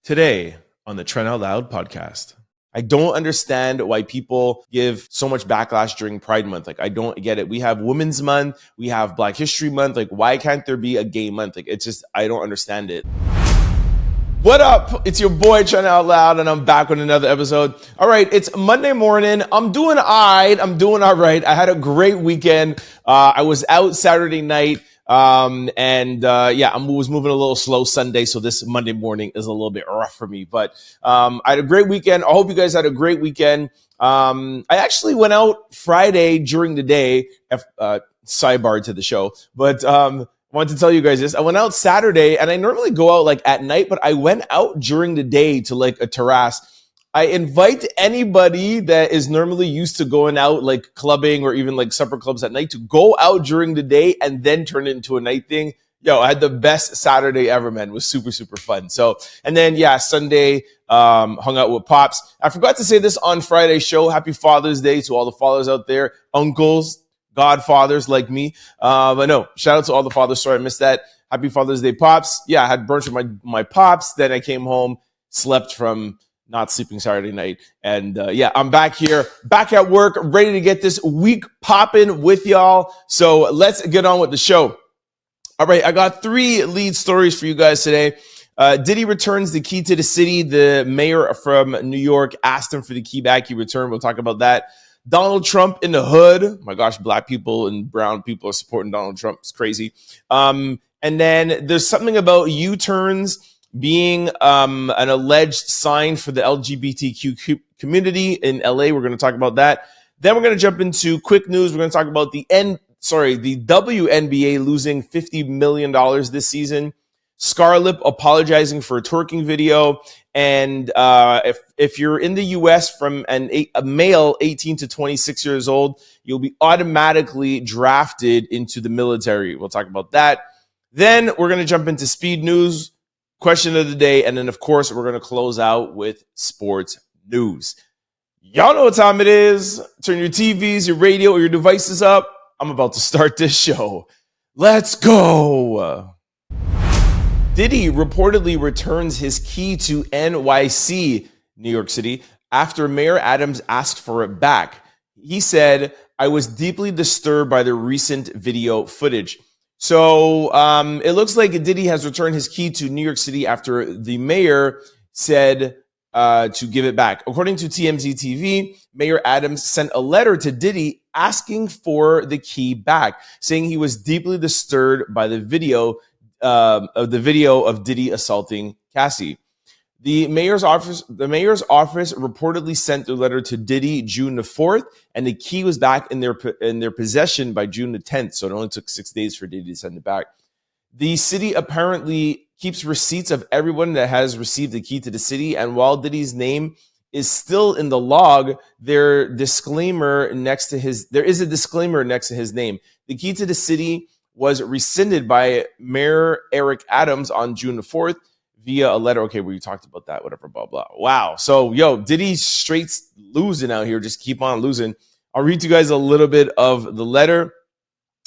Today on the Trent Out Loud Podcast. I don't understand why people give so much backlash during Pride Month. Like, I don't get it. We have Women's Month. We have Black History Month. Like, why can't there be a gay month? Like, it's just, I don't understand it. What up? It's your boy Trent Out Loud, and I'm back with another episode. All right, it's Monday morning. I'm doing all right. I had a great weekend. I was out Saturday night. I was moving a little slow Sunday, so this Monday morning is a little bit rough for me. But I had a great weekend. I hope you guys had a great weekend. I actually went out Friday during the day. Sidebar to the show, but I wanted to tell you guys this. I went out Saturday, and I normally go out like at night, but I went out during the day to like a terrace. I invite anybody that is normally used to going out like clubbing or even like supper clubs at night to go out during the day and then turn it into a night thing. Yo, I had the best Saturday ever, man. It was super, super fun. So, and then Sunday, hung out with Pops. I forgot to say this on Friday's show. Happy Father's Day to all the fathers out there, uncles, godfathers like me. But no, shout out to all the fathers. Sorry, I missed that. Happy Father's Day, Pops. Yeah, I had brunch with my Pops. Then I came home, slept from not sleeping Saturday night. And I'm back here, back at work, ready to get this week popping with y'all. So let's get on with the show. All right, I got 3 lead stories for you guys today. Diddy returns the key to the city. The mayor from New York asked him for the key back. He returned. We'll talk about that. Donald Trump in the hood. My gosh, black people and brown people are supporting Donald Trump. It's crazy. And then there's something about U-turns being an alleged sign for the LGBTQ community in LA. We're going to talk about that. Then we're going to jump into quick news. We're going to talk about the WNBA losing $50 million this season. Scarlett apologizing for a twerking video. And if you're in the U.S. from a male 18 to 26 years old, you'll be automatically drafted into the military. We'll talk about that. Then we're going to jump into speed news, question of the day, and then, of course, we're going to close out with sports news. Y'all know what time it is. Turn your TVs, your radio, or your devices up. I'm about to start this show. Let's go. Diddy reportedly returns his key to NYC, New York City, after Mayor Adams asked for it back. He said, "I was deeply disturbed by the recent video footage." So it looks like Diddy has returned his key to New York City after the mayor said to give it back. According to TMZ TV, Mayor Adams sent a letter to Diddy asking for the key back, saying he was deeply disturbed by the video of Diddy assaulting Cassie. The mayor's office reportedly sent the letter to Diddy June the 4th, and the key was back in their possession by June the 10th. So it only took 6 days for Diddy to send it back. The city apparently keeps receipts of everyone that has received the key to the city, and while Diddy's name is still in the log, there is a disclaimer next to his name. The key to the city was rescinded by Mayor Eric Adams on June the 4th. Via a letter. Okay, we talked about that, whatever, blah, blah. Wow. So, Diddy's straight losing out here. Just keep on losing. I'll read you guys a little bit of the letter.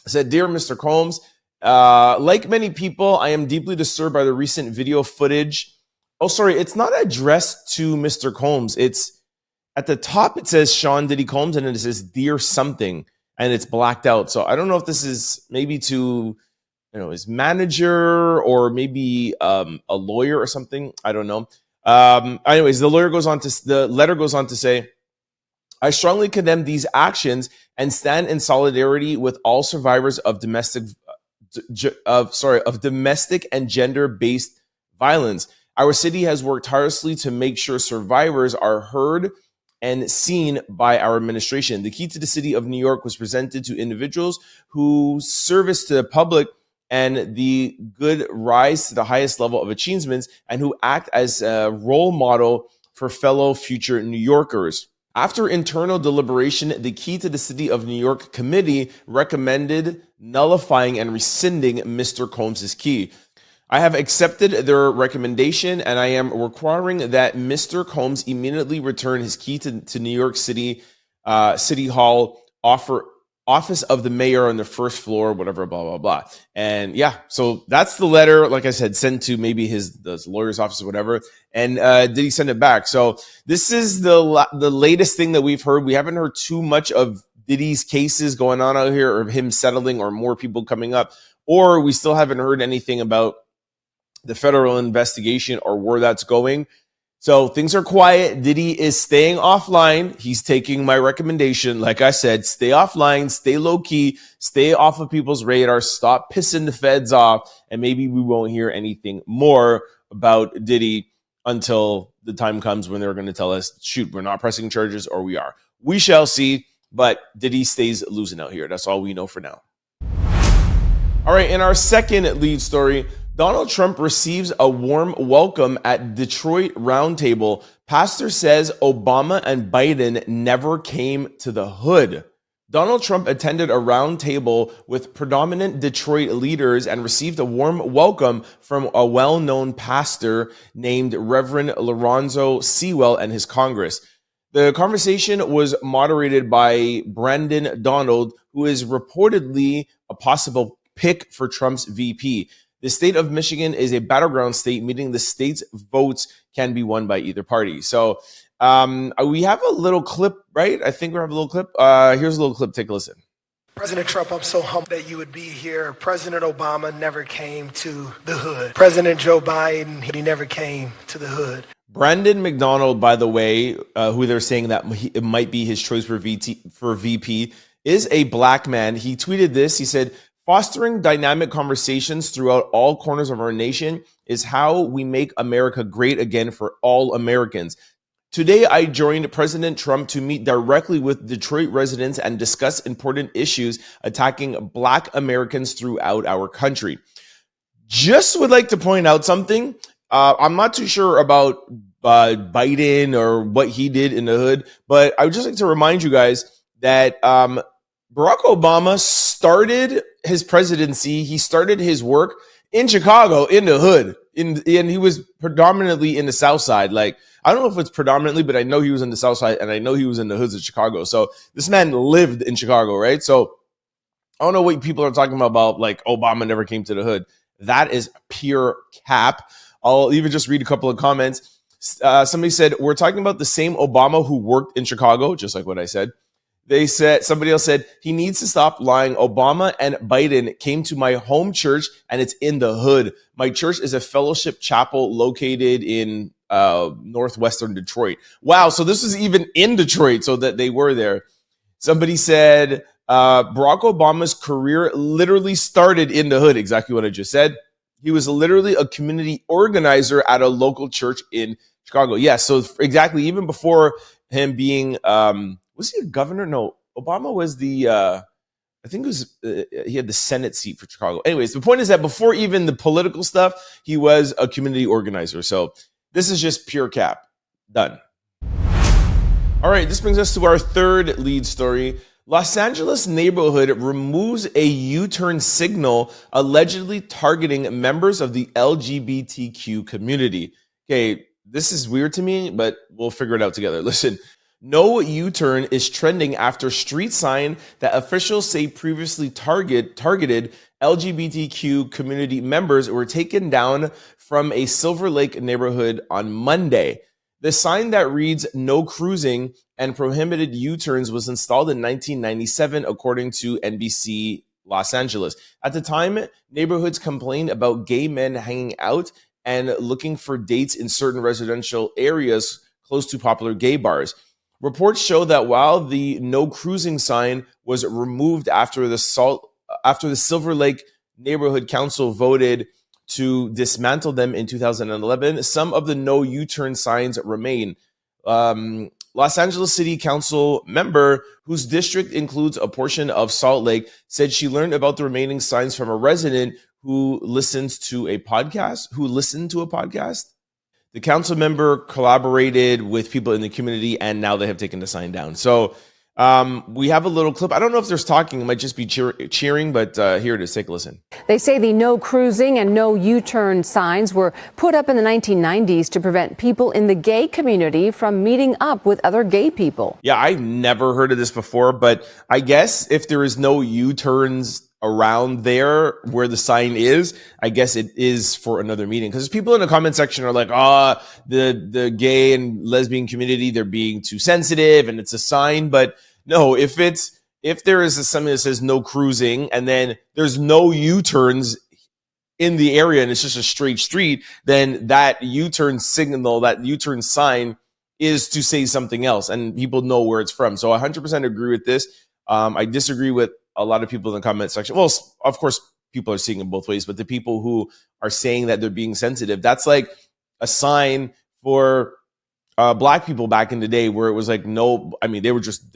It said, "Dear Mr. Combs, like many people, I am deeply disturbed by the recent video footage." Oh, sorry. It's not addressed to Mr. Combs. It's at the top. It says Sean Diddy Combs, and then it says "Dear something," and it's blacked out. So I don't know if this is maybe to his manager or maybe a lawyer or something. I don't know. Anyways, the letter goes on to say, "I strongly condemn these actions and stand in solidarity with all survivors of domestic and gender-based violence. Our city has worked tirelessly to make sure survivors are heard and seen by our administration. The key to the city of New York was presented to individuals who service to the public and the good rise to the highest level of achievements and who act as a role model for fellow future New Yorkers. After internal deliberation, the Key to the City of New York committee recommended nullifying and rescinding Mr. Combs' key. I have accepted their recommendation, and I am requiring that Mr. Combs immediately return his key to New York City City Hall, offer office of the mayor on the first floor, whatever, blah, blah, blah. And yeah, so that's the letter, like I said, sent to maybe the lawyer's office or whatever. And did he send it back? So this is the latest thing that we've heard. We haven't heard too much of Diddy's cases going on out here, or him settling, or more people coming up, or we still haven't heard anything about the federal investigation or where that's going. So things are quiet. Diddy is staying offline. He's taking my recommendation. Like I said, stay offline, stay low key, stay off of people's radar, stop pissing the feds off, and maybe we won't hear anything more about Diddy until the time comes when they're going to tell us, shoot, we're not pressing charges, or we are. We shall see, but Diddy stays losing out here. That's all we know for now. All right, in our second lead story, Donald Trump receives a warm welcome at Detroit Roundtable. Pastor says Obama and Biden never came to the hood. Donald Trump attended a roundtable with predominant Detroit leaders and received a warm welcome from a well-known pastor named Reverend Lorenzo Sewell and his Congress. The conversation was moderated by Brandon Donald, who is reportedly a possible pick for Trump's VP. The state of Michigan is a battleground state, meaning the state's votes can be won by either party. So we have a little clip, right? I think we have a little clip. Here's a little clip. Take a listen. President Trump, I'm so humbled that you would be here. President Obama never came to the hood. President Joe Biden, he never came to the hood. Brandon McDonald, by the way, who they're saying that it might be his choice for VP, is a black man. He tweeted this. He said, "Fostering dynamic conversations throughout all corners of our nation is how we make America great again for all Americans. Today, I joined President Trump to meet directly with Detroit residents and discuss important issues attacking Black Americans throughout our country." Just would like to point out something. I'm not too sure about Biden or what he did in the hood, but I would just like to remind you guys that Barack Obama started his presidency. He started his work in Chicago, in the hood, and he was predominantly in the South Side. Like, I don't know if it's predominantly, but I know he was in the South Side, and I know he was in the hoods of Chicago. So this man lived in Chicago, right? So I don't know what people are talking about like Obama never came to the hood. That is pure cap. I'll even just read a couple of comments. Somebody said, we're talking about the same Obama who worked in Chicago, just like what I said. They said, somebody else said, he needs to stop lying. Obama and Biden came to my home church and it's in the hood. My church is a fellowship chapel located in northwestern Detroit. Wow. So this was even in Detroit, so that they were there. Somebody said, Barack Obama's career literally started in the hood. Exactly what I just said. He was literally a community organizer at a local church in Chicago. Yeah. So exactly. Even before him being, was he a governor? No, Obama was I think it was, he had the Senate seat for Chicago. Anyways, the point is that before even the political stuff, he was a community organizer. So this is just pure cap. Done. All right, this brings us to our third lead story. Los Angeles neighborhood removes a U-turn signal allegedly targeting members of the LGBTQ community. Okay, this is weird to me, but we'll figure it out together. Listen. No U-turn is trending after street sign that officials say previously targeted LGBTQ community members were taken down from a Silver Lake neighborhood on Monday. The sign that reads "No cruising" and prohibited U-turns was installed in 1997, according to NBC Los Angeles. At the time, neighborhoods complained about gay men hanging out and looking for dates in certain residential areas close to popular gay bars. Reports show that while the "No cruising" sign was removed after the Silver Lake Neighborhood Council voted to dismantle them in 2011, some of the "No U-turn" signs remain. Los Angeles City Council member whose district includes a portion of Salt Lake said she learned about the remaining signs from a resident who listened to a podcast. The council member collaborated with people in the community, and now they have taken the sign down. So We have a little clip. I don't know if there's talking. It might just be cheering, but here it is. Take a listen. They say the no cruising and no U-turn signs were put up in the 1990s to prevent people in the gay community from meeting up with other gay people. Yeah, I've never heard of this before, but I guess if there is no U-turns around there where the sign is, I guess it is for another meeting. Because people in the comment section are like, the gay and lesbian community, they're being too sensitive and it's a sign. But no, if there is something that says no cruising and then there's no U-turns in the area and it's just a straight street, then that U-turn signal, that U-turn sign is to say something else and people know where it's from. So I 100% agree with this. I disagree with a lot of people in the comment section. Well, of course, people are seeing it both ways, but the people who are saying that they're being sensitive, that's like a sign for black people back in the day where it was like, no, I mean, they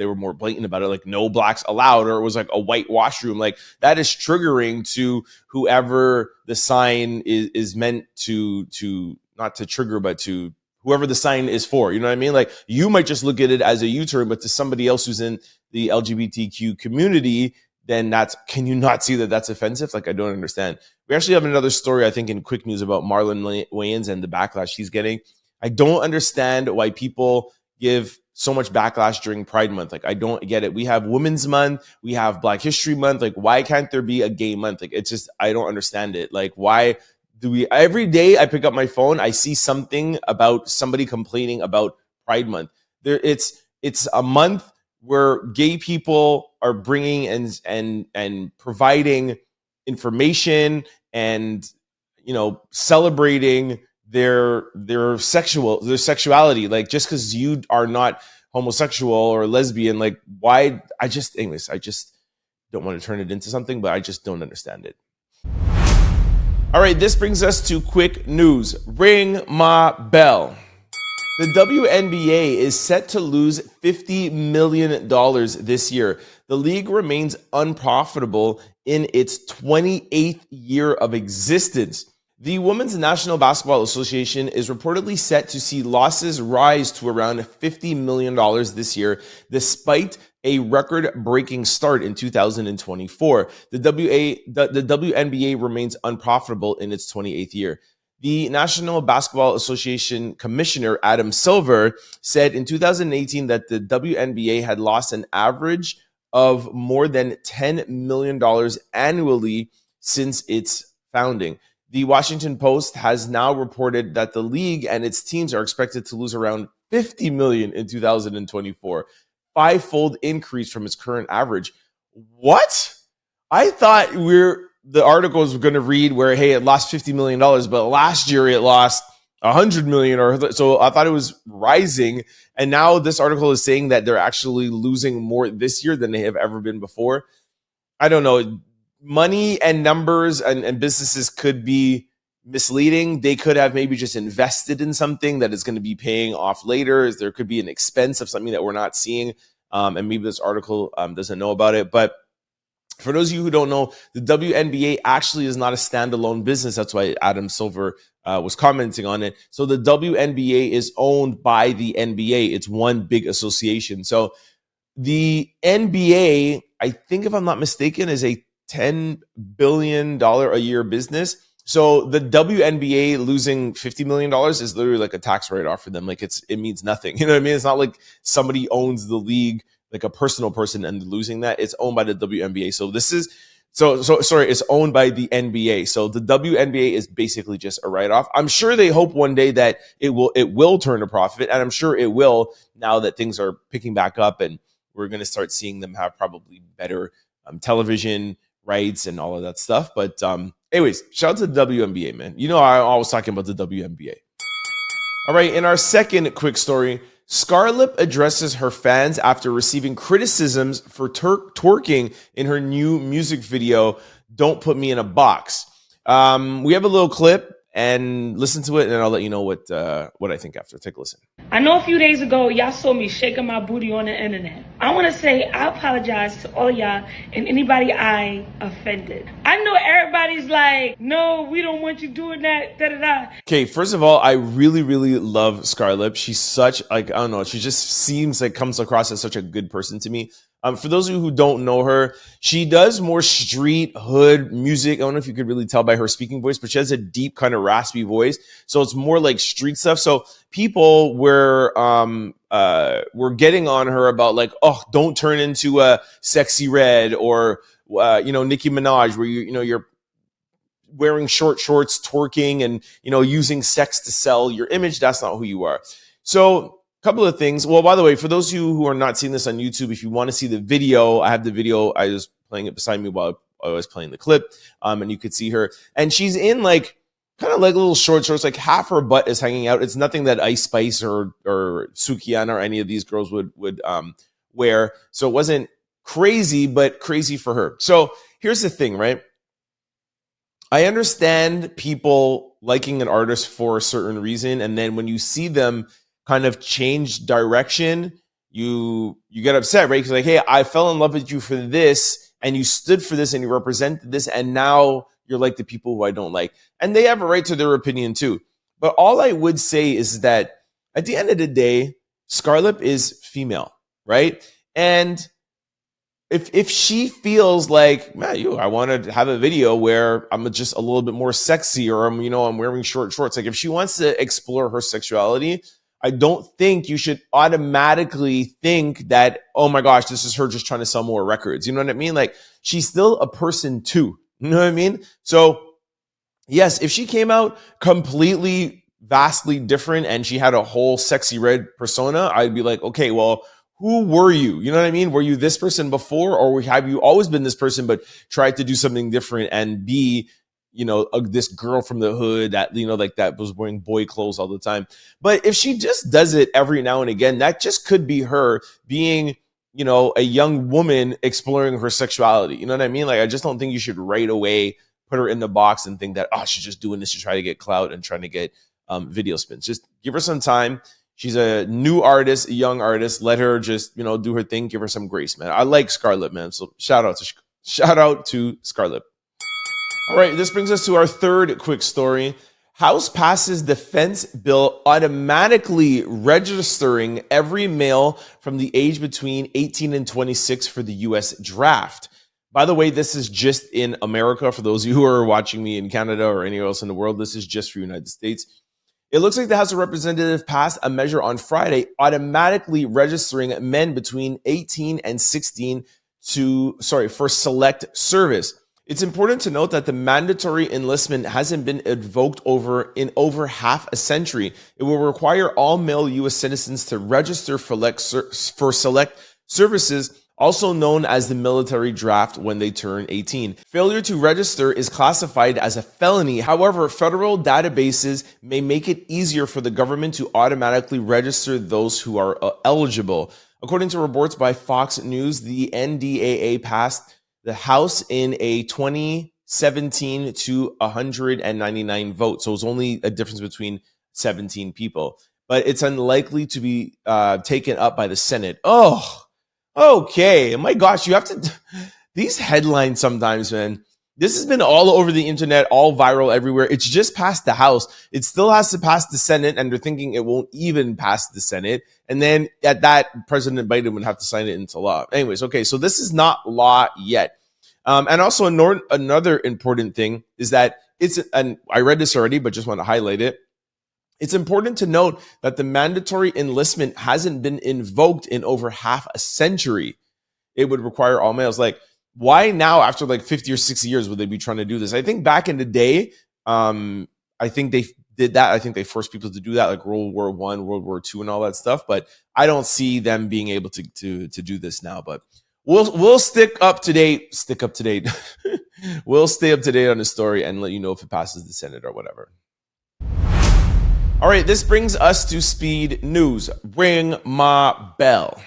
were more blatant about it, like no blacks allowed, or it was like a white washroom. Like that is triggering to whoever the sign is meant to not to trigger, but to whoever the sign is for. You know what I mean? Like you might just look at it as a U-turn, but to somebody else who's in the LGBTQ community, then can you not see that that's offensive? Like, I don't understand. We actually have another story, I think, in quick news about Marlon Wayans and the backlash he's getting. I don't understand why people give so much backlash during Pride Month. Like, I don't get it. We have Women's Month. We have Black History Month. Like, why can't there be a gay month? Like, it's just, I don't understand it. Like, why do we, every day I pick up my phone, I see something about somebody complaining about Pride Month. It's a month where gay people are bringing and providing information and, you know, celebrating their sexuality. Like, just because you are not homosexual or lesbian, like, why? I just don't want to turn it into something, but I just don't understand it. All right, this brings us to quick news. Ring my bell. The WNBA is set to lose $50 million this year. The league remains unprofitable in its 28th year of existence. The Women's National Basketball Association is reportedly set to see losses rise to around $50 million this year, despite a record-breaking start in 2024. The WNBA remains unprofitable in its 28th year. The National Basketball Association Commissioner Adam Silver said in 2018 that the WNBA had lost an average of more than $10 million annually since its founding. The Washington Post has now reported that the league and its teams are expected to lose around $50 million in 2024, five-fold increase from its current average. What? I thought the articles were going to read where, hey, it lost $50 million, but last year it lost $100 million. So I thought it was rising. And now this article is saying that they're actually losing more this year than they have ever been before. I don't know. Money and numbers and businesses could be misleading. They could have maybe just invested in something that is going to be paying off later. There could be an expense of something that we're not seeing. And maybe this article doesn't know about it. But for those of you who don't know, the WNBA actually is not a standalone business. That's why Adam Silver was commenting on it. So the WNBA is owned by the NBA. It's one big association. So the NBA, I think if I'm not mistaken, is a $10 billion a year business. So the WNBA losing $50 million is literally like a tax write-off for them. Like it means nothing. You know what I mean? It's not like somebody owns the league, like a personal person, and losing that. It's owned by the WNBA. So it's owned by the NBA. So the WNBA is basically just a write-off. I'm sure they hope one day that it will turn a profit, and I'm sure it will now that things are picking back up, and we're going to start seeing them have probably better television rights and all of that stuff. But anyways, shout out to the WNBA, man. You know, I'm always talking about the WNBA. All right, in our second quick story, Scarlett addresses her fans after receiving criticisms for twerking in her new music video, Don't Put Me in a Box. We have a little clip, and listen to it, and I'll let you know what I think after. Take a listen. I know a few days ago, y'all saw me shaking my booty on the internet. I want to say I apologize to all y'all and anybody I offended. I know everybody's like, no, we don't want you doing that, da-da-da. Okay, first of all, I really, really love Scarlett. She's such, like, I don't know, she just seems like comes across as such a good person to me. For those of you who don't know her, she does more street hood music. I don't know if you could really tell by her speaking voice, but she has a deep kind of raspy voice. So it's more like street stuff. So people were getting on her about like, oh, don't turn into a Sexy Red or, Nicki Minaj, where you're wearing short shorts, twerking and, using sex to sell your image. That's not who you are. So couple of things. Well, by the way, for those of you who are not seeing this on YouTube, if you want to see the video, I have the video. I was playing it beside me while I was playing the clip, and you could see her. And she's in like kind of like little shorts, like half her butt is hanging out. It's nothing that Ice Spice or Sukiana or any of these girls would wear. So it wasn't crazy, but crazy for her. So here's the thing, right? I understand people liking an artist for a certain reason, and then when you see them kind of change direction, you get upset, right? Because like, hey, I fell in love with you for this, and you stood for this, and you represented this, and now you're like the people who I don't like. And they have a right to their opinion too. But all I would say is that at the end of the day, Scarlett is female, right? And if she feels like, man, I want to have a video where I'm just a little bit more sexy, or I'm wearing short shorts. Like if she wants to explore her sexuality, I don't think you should automatically think that, oh my gosh, this is her just trying to sell more records. You know what I mean? Like she's still a person too. You know what I mean? So yes, if she came out completely vastly different and she had a whole Sexy Red persona, I'd be like, okay, well, who were you? You know what I mean? Were you this person before, or have you always been this person but tried to do something different and be this girl from the hood that, like that was wearing boy clothes all the time? But if she just does it every now and again, that just could be her being, a young woman exploring her sexuality. You know what I mean? Like, I just don't think you should right away put her in the box and think that, oh, she's just doing this to try to get clout and trying to get video spins. Just give her some time. She's a new artist, a young artist. Let her just, do her thing. Give her some grace, man. I like Scarlett, man. So shout out to Scarlett. All right, this brings us to our third quick story. House passes defense bill automatically registering every male from the age between 18 and 26 for the U.S. draft. By the way, this is just in America. For those of you who are watching me in Canada or anywhere else in the world, this is just for the United States. It looks like the House of Representatives passed a measure on Friday automatically registering men between 18 and 16 for select service. It's important to note that the mandatory enlistment hasn't been invoked in over half a century. It will require all male U.S. citizens to register for select services, also known as the military draft, when they turn 18. Failure to register is classified as a felony. However, federal databases may make it easier for the government to automatically register those who are eligible. According to reports by Fox News, the NDAA passed the House in a 2017 to 199 vote. So it was only a difference between 17 people. But it's unlikely to be taken up by the Senate. Oh, okay. My gosh, you have to... These headlines sometimes, man. This has been all over the internet, all viral everywhere. It's just passed the House. It still has to pass the Senate, and they're thinking it won't even pass the Senate. And then at that, President Biden would have to sign it into law. Anyways, okay, so this is not law yet. And also another important thing is that and I read this already, but just want to highlight it. It's important to note that the mandatory enlistment hasn't been invoked in over half a century. It would require all males. Like, why now, after like 50 or 60 years, would they be trying to do this? I think back in the day, I think they did that. I think they forced people to do that, like World War I, World War II, and all that stuff. But I don't see them being able to do this now. But we'll stick up to date. We'll stay up to date on the story and let you know if it passes the Senate or whatever. All right, this brings us to speed news. Ring my bell.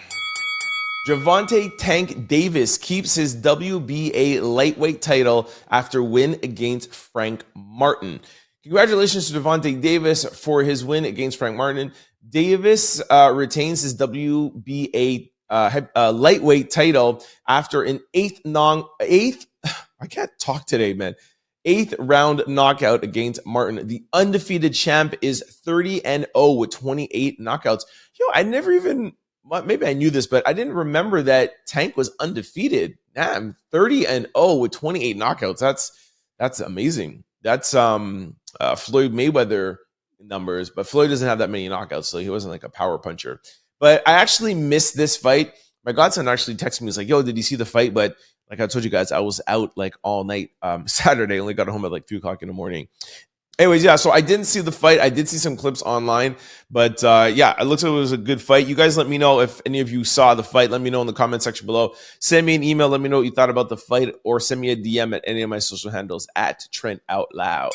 Gervonta Tank Davis keeps his WBA lightweight title after win against Frank Martin. Congratulations to Gervonta Davis for his win against Frank Martin. Davis retains his WBA lightweight title after an eighth I can't talk today, man. 8th round knockout against Martin. The undefeated champ is 30-0 with 28 knockouts. I never even, maybe I knew this, but I didn't remember that Tank was undefeated. Damn, 30-0 with 28 knockouts. That's amazing. That's Floyd Mayweather numbers, but Floyd doesn't have that many knockouts, so he wasn't like a power puncher. But I actually missed this fight. My godson actually texted me. He's like, yo, did you see the fight? But like I told you guys, I was out like all night Saturday. Only got home at like 3 o'clock in the morning. Anyways, yeah, so I didn't see the fight. I did see some clips online. But yeah, it looks like it was a good fight. You guys let me know if any of you saw the fight. Let me know in the comment section below. Send me an email. Let me know what you thought about the fight. Or send me a DM at any of my social handles at Trent Out Loud.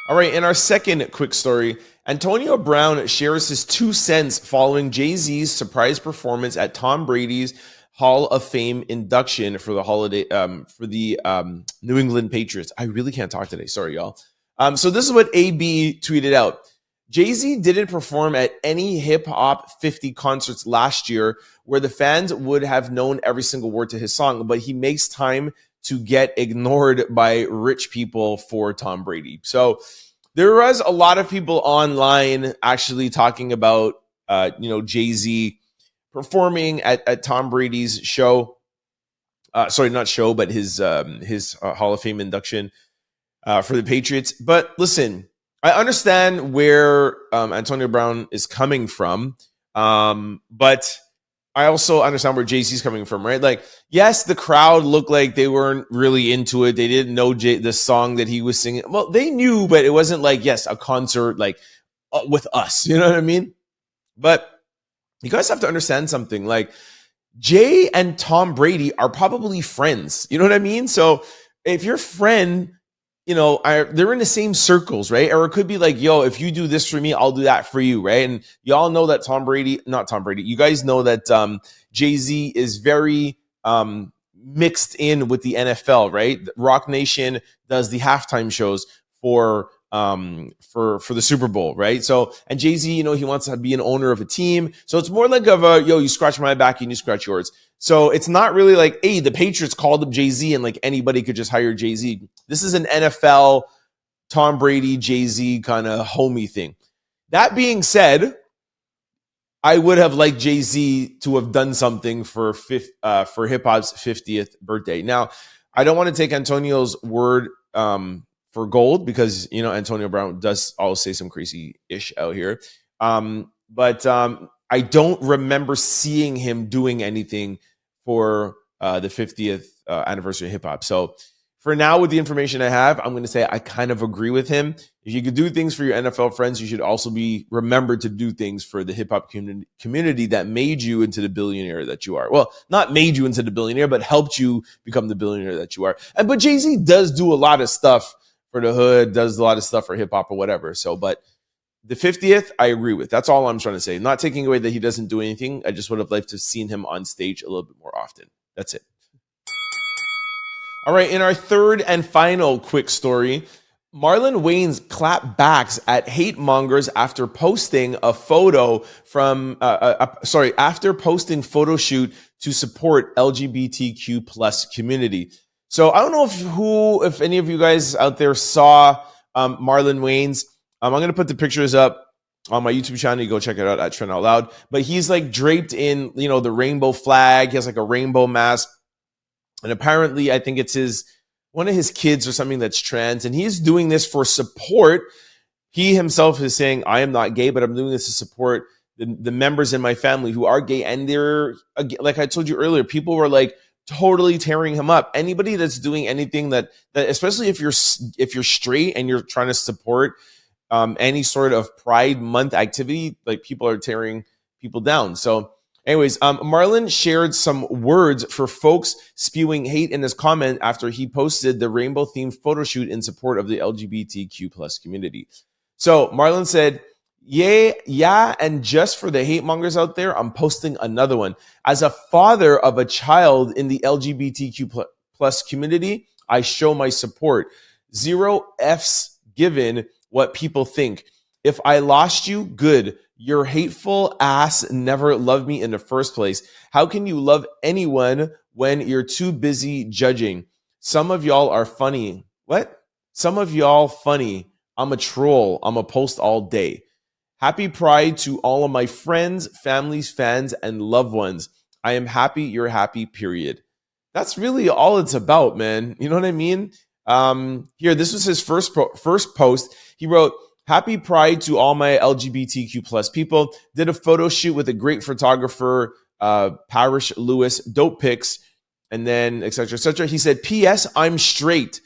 All right, in our second quick story, Antonio Brown shares his 2 cents following Jay-Z's surprise performance at Tom Brady's Hall of Fame induction for the New England Patriots. I really can't talk today. Sorry, y'all. So this is what AB tweeted out. Jay-Z didn't perform at any Hip Hop 50 concerts last year where the fans would have known every single word to his song, but he makes time to get ignored by rich people for Tom Brady. So there was a lot of people online actually talking about, Jay-Z performing at Tom Brady's show. Sorry, not show, but his Hall of Fame induction for the Patriots. But listen, I understand where Antonio Brown is coming from, but I also understand where Jay-Z's coming from, right? Like, yes, the crowd looked like they weren't really into it. They didn't know the song that he was singing. Well, they knew, but it wasn't like, yes, a concert like with us. You know what I mean? But you guys have to understand something. Like, Jay and Tom Brady are probably friends. You know what I mean? So if your friend, they're in the same circles, right? Or it could be like, yo, if you do this for me, I'll do that for you, right? And y'all know that you guys know that Jay-Z is very mixed in with the NFL, right? Rock Nation does the halftime shows for the Super Bowl, right? So, and Jay-Z, he wants to be an owner of a team. So it's more like you scratch my back and you scratch yours. So it's not really like, hey, the Patriots called up Jay-Z and like anybody could just hire Jay-Z. This is an NFL, Tom Brady, Jay-Z kind of homie thing. That being said, I would have liked Jay-Z to have done something for hip hop's 50th birthday. Now, I don't want to take Antonio's word for gold because, Antonio Brown does always say some crazy ish out here. But I don't remember seeing him doing anything for the 50th anniversary of hip hop. So for now, with the information I have, I'm going to say I kind of agree with him. If you could do things for your NFL friends, you should also be remembered to do things for the hip hop community that made you into the billionaire that you are. Well, not made you into the billionaire, but helped you become the billionaire that you are. But Jay-Z does do a lot of stuff for the hood, does a lot of stuff for hip hop or whatever. So, but the 50th, I agree with. That's all I'm trying to say. Not taking away that he doesn't do anything. I just would have liked to have seen him on stage a little bit more often. That's it. All right, in our third and final quick story, Marlon Wayans clapped backs at hate mongers after posting a photo after posting photo shoot to support LGBTQ plus community. So I don't know if any of you guys out there saw Marlon Wayans. I'm going to put the pictures up on my YouTube channel. You go check it out at Trent Out Loud. But he's like draped in, the rainbow flag. He has like a rainbow mask. And apparently, I think it's one of his kids or something that's trans. And he's doing this for support. He himself is saying, I am not gay, but I'm doing this to support the members in my family who are gay. And they're, like I told you earlier, people were like totally tearing him up. Anybody that's doing anything that especially if you're straight and you're trying to support any sort of Pride Month activity, like people are tearing people down. So anyways, Marlon shared some words for folks spewing hate in his comment after he posted the rainbow-themed photo shoot in support of the LGBTQ plus community. So Marlon said, yeah, and just for the hate mongers out there, I'm posting another one. As a father of a child in the LGBTQ plus community, I show my support. 0 F's given what people think. If I lost you, good. Your hateful ass never loved me in the first place. How can you love anyone when you're too busy judging? Some of y'all are funny. What? Some of y'all funny. I'm a troll. I'm a post all day. Happy Pride to all of my friends, families, fans, and loved ones. I am happy you're happy, period. That's really all it's about, man. You know what I mean? Here, this was his first post. He wrote, Happy Pride to all my LGBTQ plus people. Did a photo shoot with a great photographer, Parrish Lewis, dope pics, and then et cetera, et cetera. He said, P.S. I'm straight.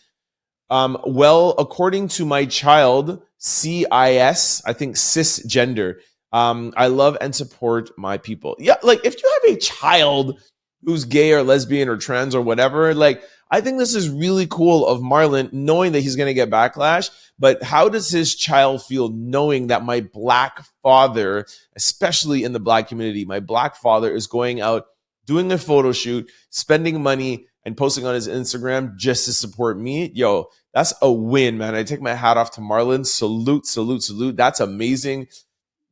Well, according to my child, CIS, I think cisgender, I love and support my people. Yeah, like if you have a child who's gay or lesbian or trans or whatever, like I think this is really cool of Marlon knowing that he's going to get backlash. But how does his child feel knowing that my black father, especially in the black community, my black father is going out, doing a photo shoot, spending money and posting on his Instagram just to support me? Yo, that's a win, man. I take my hat off to Marlon. Salute, salute, salute. That's amazing.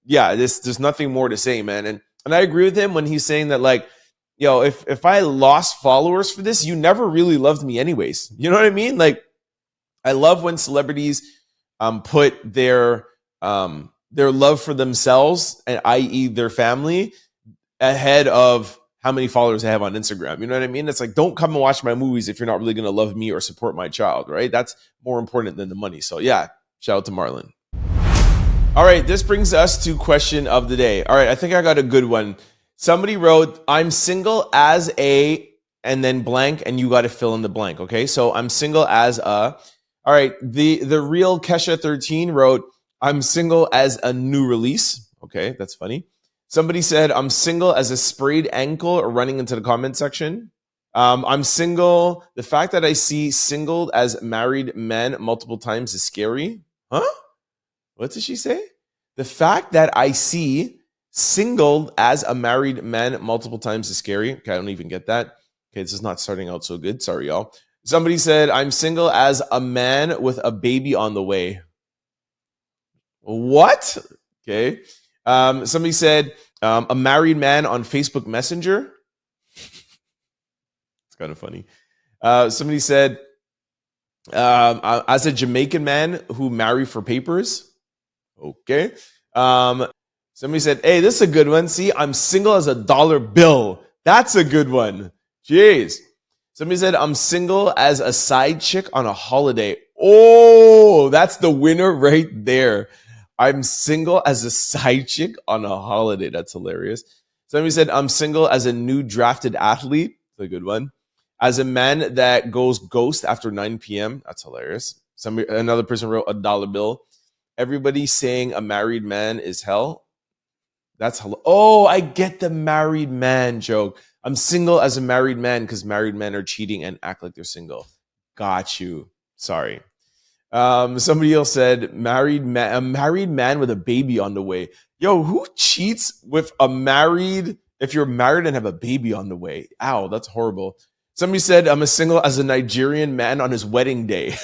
Yeah, there's nothing more to say, man. And I agree with him when he's saying that, like, yo, if I lost followers for this, you never really loved me anyways. You know what I mean? Like, I love when celebrities put their love for themselves, and i.e. their family, ahead of how many followers I have on Instagram. You know what I mean? It's like, don't come and watch my movies if you're not really going to love me or support my child, right? That's more important than the money. So yeah, shout out to Marlon. All right, this brings us to question of the day. All right, I think I got a good one. Somebody wrote, I'm single as a, and then blank, and you got to fill in the blank, okay? So I'm single as a, all right, the real Kesha 13 wrote, I'm single as a new release. Okay, that's funny. Somebody said, I'm single as a sprayed ankle, running into the comment section. I'm single. The fact that I see singled as married men multiple times is scary. Huh? What did she say? The fact that I see singled as a married man multiple times is scary. Okay, I don't even get that. Okay, this is not starting out so good. Sorry, y'all. Somebody said, I'm single as a man with a baby on the way. What? Okay. Somebody said, a married man on Facebook Messenger. It's kind of funny. Somebody said, as a Jamaican man who married for papers. Okay. Somebody said, hey, this is a good one. See, I'm single as a dollar bill. That's a good one. Jeez. Somebody said, I'm single as a side chick on a holiday. Oh, that's the winner right there. I'm single as a side chick on a holiday. That's hilarious. Somebody said, I'm single as a new drafted athlete. That's a good one. As a man that goes ghost after 9 p.m. That's hilarious. Another person wrote a dollar bill. Everybody saying a married man is hell. That's hello. Oh, I get the married man joke. I'm single as a married man because married men are cheating and act like they're single. Got you. Sorry. Somebody else said a married man with a baby on the way. Yo, who cheats with a married, if you're married and have a baby on the way? Ow, that's horrible. Somebody said I'm a single as a Nigerian man on his wedding day.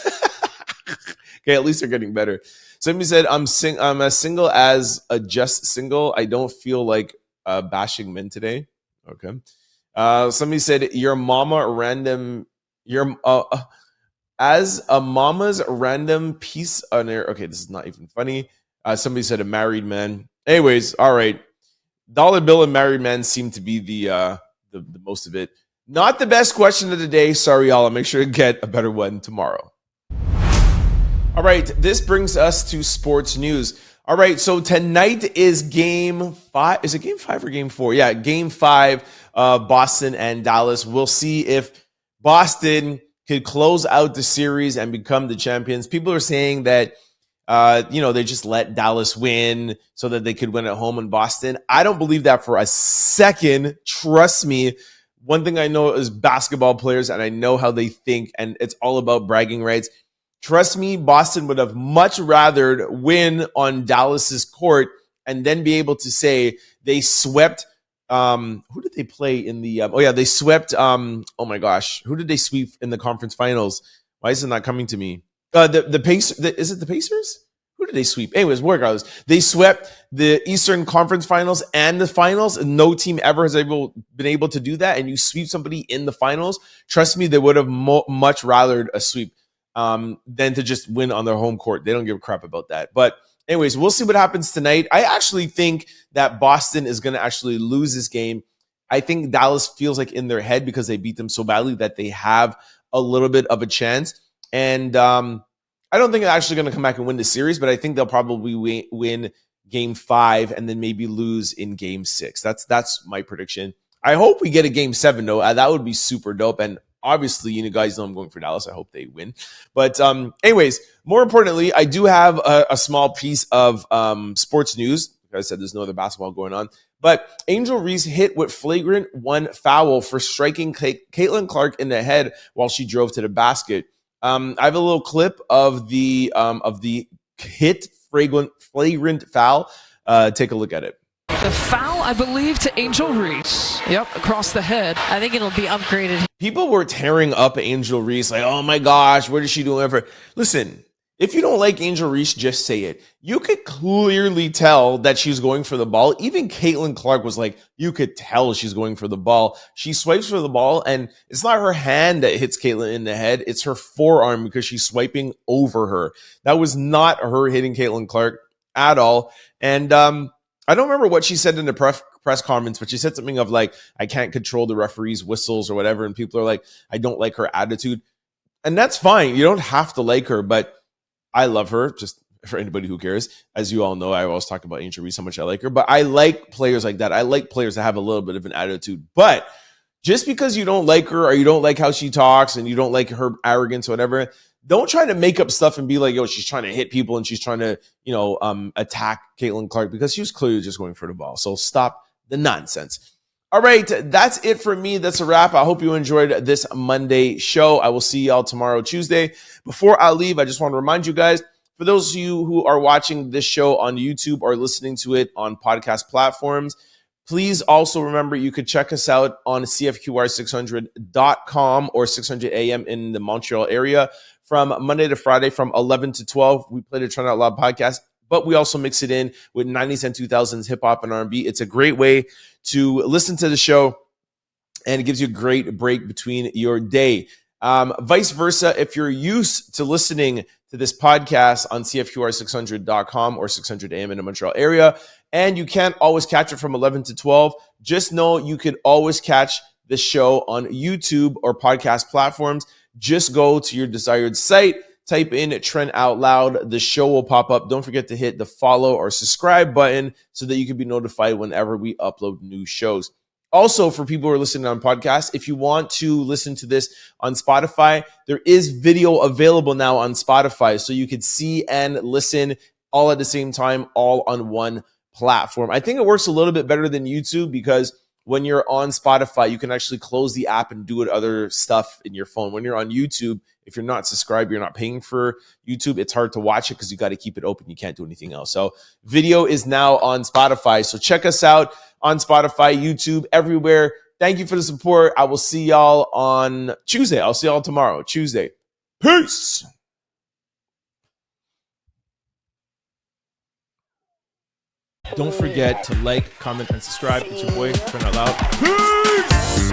Okay, at least they're getting better. Somebody said I'm as single as a just single. I don't feel like bashing men today. Okay. Somebody said your mama random. As a mama's random piece on air. Okay, this is not even funny. Somebody said a married man. Anyways, all right. Dollar bill and married man seem to be the most of it. Not the best question of the day. Sorry, y'all. I'll make sure to get a better one tomorrow. All right, this brings us to sports news. All right, so tonight is game 5. Is it game 5 or game 4? Yeah, game 5, Boston and Dallas. We'll see if Boston could close out the series and become the champions. People are saying that, they just let Dallas win so that they could win at home in Boston. I don't believe that for a second. Trust me. One thing I know is basketball players, and I know how they think, and it's all about bragging rights. Trust me, Boston would have much rather win on Dallas's court and then be able to say they swept. Who did they play in the? They swept. Oh my gosh, who did they sweep in the conference finals? Why is it not coming to me? The Pacers. Is it the Pacers? Who did they sweep? Anyways, regardless, they swept the Eastern Conference Finals and the Finals. And no team ever has been able to do that. And you sweep somebody in the Finals. Trust me, they would have much rather a sweep than to just win on their home court. They don't give a crap about that. But anyways, we'll see what happens tonight. I actually think that Boston is going to actually lose this game. I think Dallas feels like in their head because they beat them so badly that they have a little bit of a chance. And I don't think they're actually going to come back and win the series, but I think they'll probably win game 5 and then maybe lose in game 6. That's my prediction. I hope we get a game 7 though. That would be super dope. And obviously, you guys know I'm going for Dallas. I hope they win. But anyways, more importantly, I do have a small piece of sports news. Like I said, there's no other basketball going on. But Angel Reese hit with flagrant 1 foul for striking Caitlin Clark in the head while she drove to the basket. I have a little clip of the hit flagrant foul. Take a look at it. The foul, I believe, to Angel Reese. Yep, across the head. I think it'll be upgraded. People were tearing up Angel Reese like, oh my gosh, what is she doing ever? Listen, if you don't like Angel Reese, just say it. You could clearly tell that she's going for the ball. Even Caitlin Clark was like, you could tell she's going for the ball. She swipes for the ball, and it's not her hand that hits Caitlin in the head. It's her forearm because she's swiping over her. That was not her hitting Caitlin Clark at all. And I don't remember what she said in the press conference, but she said something of like, I can't control the referee's whistles or whatever. And people are like, I don't like her attitude. And that's fine. You don't have to like her, but I love her, just for anybody who cares. As you all know, I always talk about Angel Reese, how much I like her. But I like players like that. I like players that have a little bit of an attitude. But just because you don't like her or you don't like how she talks and you don't like her arrogance or whatever, don't try to make up stuff and be like, yo, she's trying to hit people and she's trying to, attack Caitlin Clark, because she was clearly just going for the ball. So stop the nonsense. All right, that's it for me. That's a wrap. I hope you enjoyed this Monday show. I will see y'all tomorrow, Tuesday. Before I leave, I just want to remind you guys, for those of you who are watching this show on YouTube or listening to it on podcast platforms, please also remember you could check us out on CFQR600.com or 600 AM in the Montreal area from Monday to Friday from 11 to 12. We play the Trent Out Loud Podcast, but we also mix it in with 90s and 2000s hip hop and R&B. It's a great way to listen to the show, and it gives you a great break between your day. Vice versa, if you're used to listening to this podcast on CFQR600.com or 600 AM in the Montreal area, and you can't always catch it from 11 to 12, just know you can always catch the show on YouTube or podcast platforms. Just go to your desired site, type in Trent Out Loud. The show will pop up. Don't forget to hit the follow or subscribe button so that you can be notified whenever we upload new shows. Also, for people who are listening on podcasts, if you want to listen to this on Spotify, there is video available now on Spotify, so you could see and listen all at the same time, all on one platform. I think it works a little bit better than YouTube, because when you're on Spotify, you can actually close the app and do other stuff in your phone. When you're on YouTube, if you're not subscribed, you're not paying for YouTube, it's hard to watch it because you got to keep it open. You can't do anything else. So video is now on Spotify. So check us out on Spotify, YouTube, everywhere. Thank you for the support. I will see y'all on Tuesday. I'll see y'all tomorrow, Tuesday. Peace. Don't forget to like, comment, and subscribe. It's your boy, Trent Out Loud. Peace!